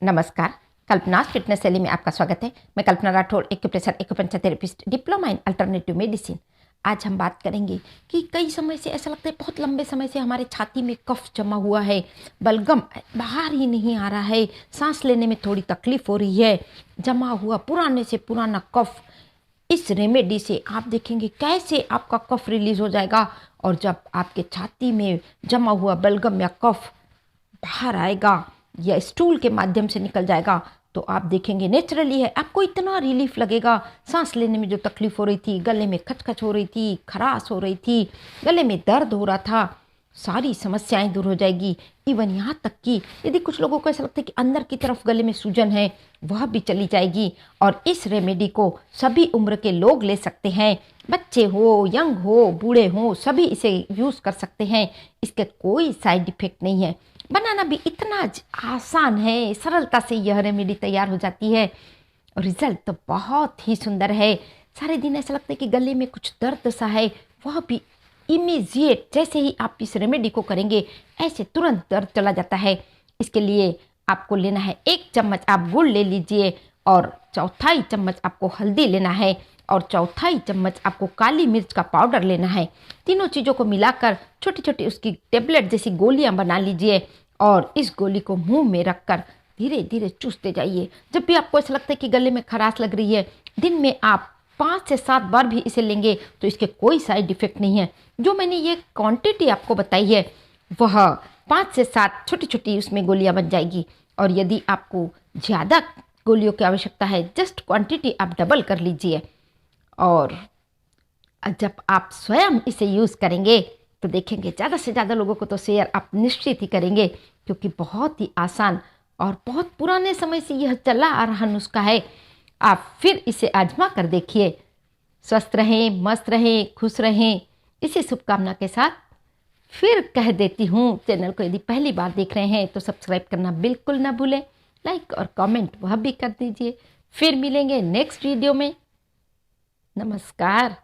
नमस्कार। कल्पना's फिटनेस शैली में आपका स्वागत है। मैं Kalpana Rathore, acupressure acupuncture therapist, diploma in alternative medicine. आज हम बात करेंगे कि कई समय से ऐसा लगता है, बहुत लंबे समय से हमारे छाती में कफ जमा हुआ है, बलगम बाहर ही नहीं आ रहा है, सांस लेने में थोड़ी तकलीफ हो रही है, जमा हुआ पुराने से पुराना कफ। इस रेमेडी से आप देखेंगे कैसे आपका कफ रिलीज हो जाएगा, और जब आपके छाती में जमा हुआ बलगम या कफ बाहर आएगा या स्टूल के माध्यम से निकल जाएगा, तो आप देखेंगे नेचुरली है, आपको इतना रिलीफ लगेगा। सांस लेने में जो तकलीफ हो रही थी, गले में खचखच हो रही थी, खराश हो रही थी, गले में दर्द हो रहा था, सारी समस्याएं दूर हो जाएगी। इवन यहाँ तक कि यदि कुछ लोगों को ऐसा लगता है कि अंदर की तरफ गले में सूजन है, वह भी चली जाएगी। और इस रेमेडी को सभी उम्र के लोग ले सकते हैं, बच्चे हो, यंग हो, बूढ़े हो, सभी इसे यूज़ कर सकते हैं। इसके कोई साइड इफेक्ट नहीं है। बनाना भी इतना आसान है, सरलता से यह रेमेडी तैयार हो जाती है। रिजल्ट तो बहुत ही सुंदर है। सारे दिन ऐसा लगता है कि गले में कुछ दर्द सा है, वह भी इमीजिएट जैसे ही आप इस रेमेडी को करेंगे ऐसे तुरंत दर्द चला जाता है। इसके लिए आपको लेना है 1 चम्मच आप गुड़ ले लीजिए, और चौथाई चम्मच आपको हल्दी लेना है, और चौथाई चम्मच आपको काली मिर्च का पाउडर लेना है। तीनों चीज़ों को मिलाकर छोटी छोटी उसकी टेबलेट जैसी गोलियां बना लीजिए, और इस गोली को मुंह में रखकर धीरे धीरे चूसते जाइए। जब भी आपको ऐसा लगता है कि गले में खराश लग रही है, दिन में आप 5 से 7 बार भी इसे लेंगे तो इसके कोई साइड इफेक्ट नहीं है। जो मैंने ये क्वांटिटी आपको बताई है, वह 5 से 7 छोटी छोटी उसमें गोलियां बन जाएगी। और यदि आपको ज़्यादा गोलियों की आवश्यकता है, जस्ट क्वांटिटी आप डबल कर लीजिए। और जब आप स्वयं इसे यूज़ करेंगे तो देखेंगे ज़्यादा से ज़्यादा लोगों को तो शेयर आप निश्चित ही करेंगे, क्योंकि बहुत ही आसान और बहुत पुराने समय से यह चला आ रहा नुस्खा है। आप फिर इसे आजमा कर देखिए। स्वस्थ रहें, मस्त रहें, खुश रहें, इसी शुभकामना के साथ फिर कह देती हूँ, चैनल को यदि पहली बार देख रहे हैं तो सब्सक्राइब करना बिल्कुल ना भूलें, लाइक और कमेंट वह भी कर दीजिए। फिर मिलेंगे नेक्स्ट वीडियो में। नमस्कार।